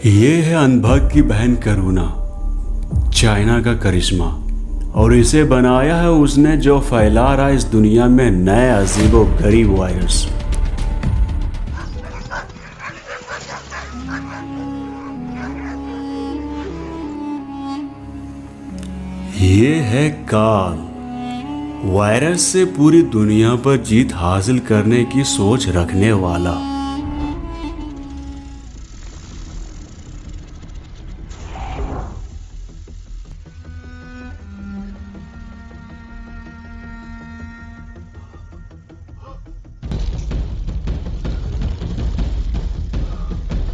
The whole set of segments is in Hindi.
ये है अनभग की बहन करुणा, चाइना का करिश्मा। और इसे बनाया है उसने जो फैला रहा इस दुनिया में नए अजीबो गरीब वायरस। ये है काल, वायरस से पूरी दुनिया पर जीत हासिल करने की सोच रखने वाला।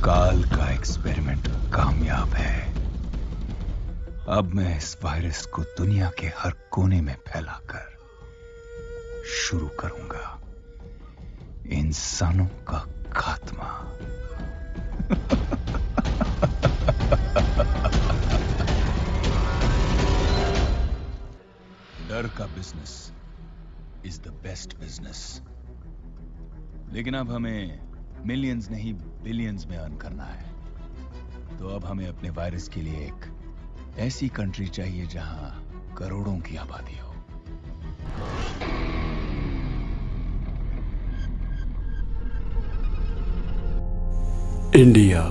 काल का एक्सपेरिमेंट कामयाब है। अब मैं इस वायरस को दुनिया के हर कोने में फैलाकर शुरू करूंगा इंसानों का खात्मा। डर का business is the best business. लेकिन अब हमें मिलियंस नहीं बिलियंस में अर्न करना है। तो अब हमें अपने वायरस के लिए एक ऐसी कंट्री चाहिए जहां करोड़ों की आबादी हो। इंडिया।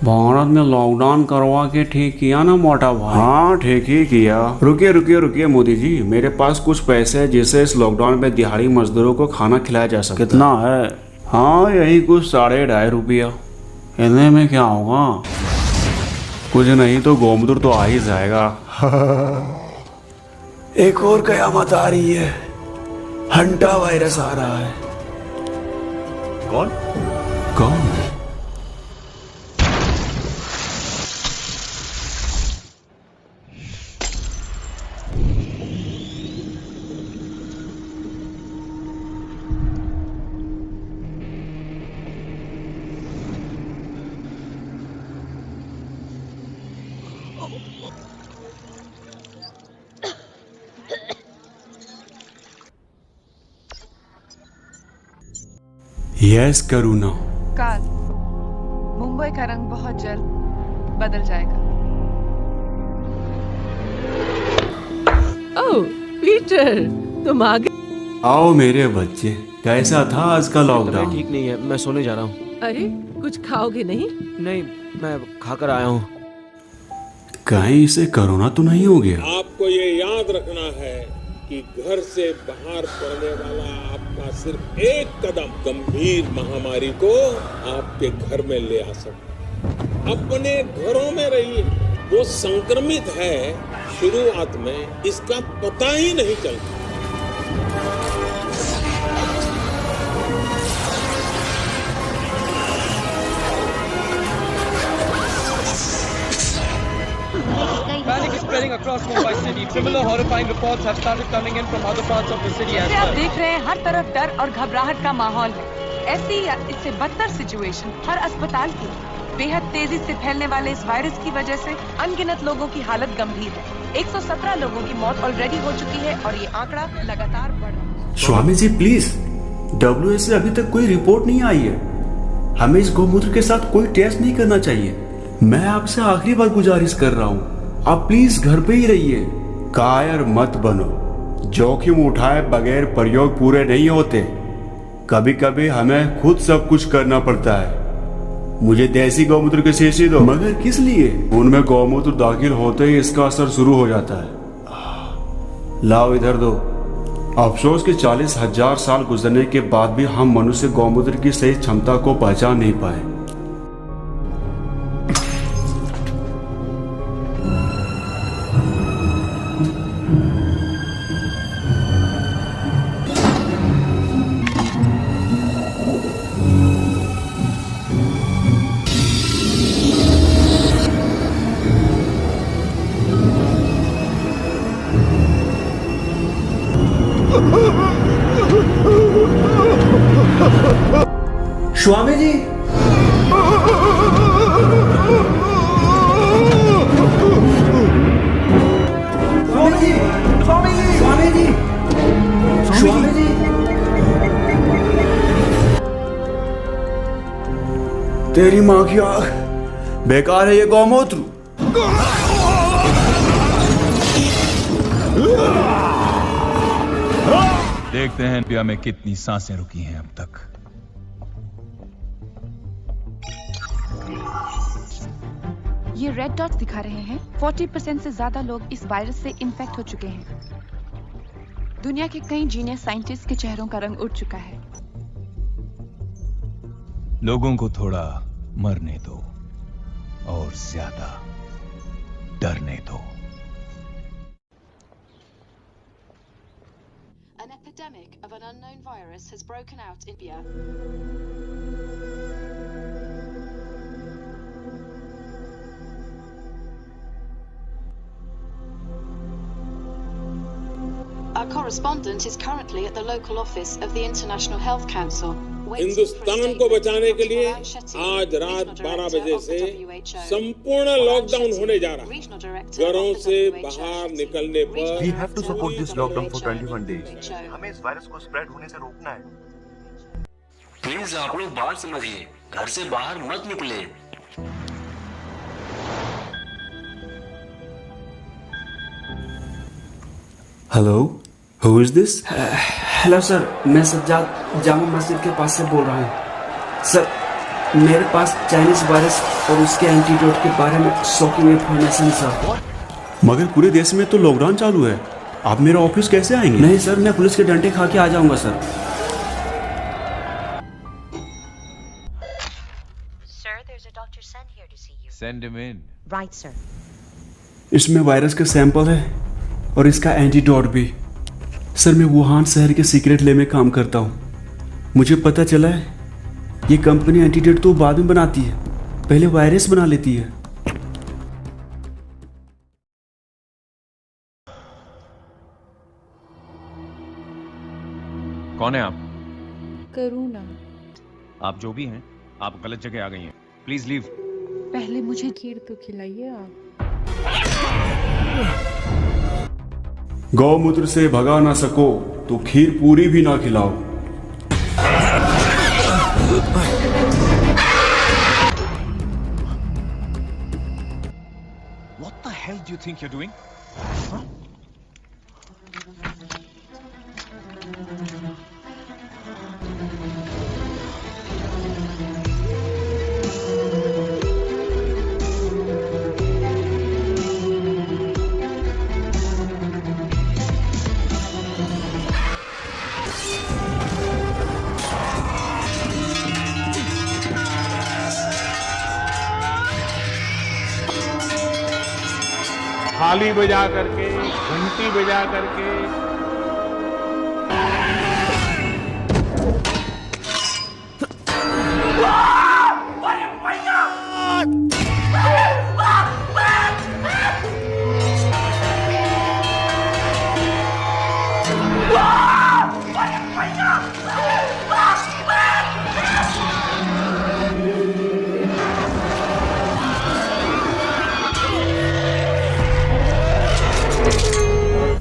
भारत में लॉकडाउन करवा के ठीक किया ना मोटा भाई? हाँ ठीक ही किया। रुकिए रुकिए रुकिए मोदी जी, मेरे पास कुछ पैसे हैं जिससे इस लॉकडाउन में दिहाड़ी मजदूरों को खाना खिलाया जा सकता है। कितना है? हाँ यही कुछ 2.5 रुपया। इतने में क्या होगा? कुछ नहीं तो गोमूत्र तो आ ही जाएगा। एक और कयामत आ रही है, हंटा वायरस आ रहा है। कौन कौन? यस करुणा। काल, मुंबई का रंग बहुत जल्द बदल जाएगा। ओह पीटर, तुम आ गए। आओ मेरे बच्चे, कैसा था आज का तबीयत लॉकडाउन? ठीक नहीं है, मैं सोने जा रहा हूँ। अरे कुछ खाओगे नहीं? नहीं, मैं खाकर आया हूँ। कहीं इसे कोरोना तो नहीं हो गया? आपको ये याद रखना है कि घर से बाहर पड़ने वाला आपका सिर्फ एक कदम गंभीर महामारी को आपके घर में ले आ सकता है। अपने घरों में रहिए। वो संक्रमित है, शुरुआत में इसका पता ही नहीं चलता। Panic is spreading across Mumbai city. Similar horrifying reports have started coming in from other parts of the city as जैसे आप well. देख रहे हैं, हर तरफ डर और घबराहट का माहौल है। ऐसी या इससे बदतर सिचुएशन हर अस्पताल की। बेहद तेजी से फैलने वाले इस वायरस की वजह से अनगिनत लोगों की हालत गंभीर है। 117 लोगों की मौत ऑलरेडी हो चुकी है और ये आंकड़ा लगातार बढ़ रहा है। स्वामी जी प्लीज, WHO से अभी तक कोई रिपोर्ट नहीं आई है। हमें इस गौमूत्र के साथ कोई टेस्ट नहीं करना चाहिए। मैं आपसे आखिरी बार गुजारिश कर रहा हूँ, आप प्लीज घर पे ही रहिए। कायर मत बनो। जोखिम उठाए बगैर प्रयोग पूरे नहीं होते। कभी कभी हमें खुद सब कुछ करना पड़ता है। मुझे देसी गौमूत्र के शीशी दो। मगर किस लिए? उनमें गौमूत्र दाखिल होते ही इसका असर शुरू हो जाता है। लाओ इधर दो। अफसोस कि 40,000 साल गुजरने के बाद भी हम मनुष्य गौमूत्र की सही क्षमता को पहचान नहीं पाए। स्वामी जी, स्वामी जी, स्वामी जी, स्वामी जी, स्वामी जी। तेरी माँ की आग, बेकार है ये गौमूत्र। देखते हैं इंडिया में कितनी सांसें रुकी हैं अब तक। ये रेड डॉट्स दिखा रहे हैं 40% से ज्यादा लोग इस वायरस से इन्फेक्ट हो चुके हैं। दुनिया के कई जीनियस साइंटिस्ट के चेहरों का रंग उड़ चुका है। लोगों को थोड़ा मरने दो और ज्यादा डरने दो। An epidemic of an unknown virus has broken out in India. Our correspondent is currently at the local office of the International Health Council. Hindustan को बचाने के लिए आज रात 12 बजे से संपूर्ण लॉकडाउन होने जा रहा है। घरों से बाहर निकलने पर We have to support this lockdown for 21 days. हमें इस वायरस को स्प्रेड होने से रोकना है। प्लीज आप लोग बात समझिए, घर से बाहर मत निकले। Hello, who is this? Hello sir, मैं सज्जाद जामा मस्जिद के पास से बोल रहा हूँ। सर, मेरे पास चाइनीज वायरस और उसके एंटीडोट के बारे में शॉकिंग इंफॉर्मेशन सर। मगर पूरे देश में तो लॉकडाउन चालू है, आप मेरा ऑफिस कैसे आएंगे? नहीं सर, मैं पुलिस के डंडे खा के आ जाऊंगा सर। इसमें वायरस का सैंपल है और इसका एंटीडोट भी। सर, मैं वुहान शहर के सीक्रेट लैब में काम करता हूँ। मुझे पता चला है ये कंपनी एंटीडोट तो बाद में बनाती है, पहले वायरस बना लेती है। कौन है आप? करुणा। आप जो भी हैं, आप गलत जगह आ गई हैं। Please leave. पहले मुझे खीर तो खिलाइए आप। गौमूत्र से भगा ना सको तो खीर पूरी भी ना खिलाओ। What the hell do you think you're doing? Huh? थाली बजा करके, घंटी बजा करके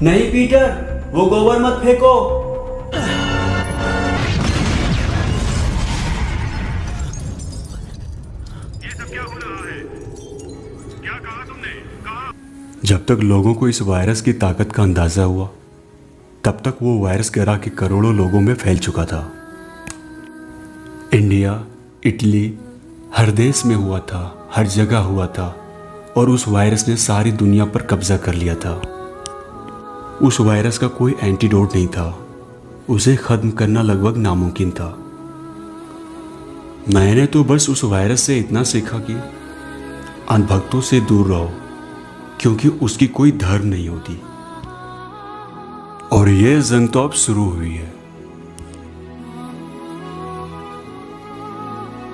नहीं पीटर, वो गोबर मत फेंको। ये सब क्या हो रहा है? क्या कहा तुमने? कहा? जब तक लोगों को इस वायरस की ताकत का अंदाजा हुआ, तब तक वो वायरस गिरा के करोड़ों लोगों में फैल चुका था। इंडिया, इटली, हर देश में हुआ था, हर जगह हुआ था, और उस वायरस ने सारी दुनिया पर कब्जा कर लिया था। उस वायरस का कोई एंटीडोट नहीं था, उसे खत्म करना लगभग नामुमकिन था। मैंने तो बस उस वायरस से इतना सीखा कि अनभक्तों से दूर रहो, क्योंकि उसकी कोई धर्म नहीं होती। और ये जंग तो अब शुरू हुई है।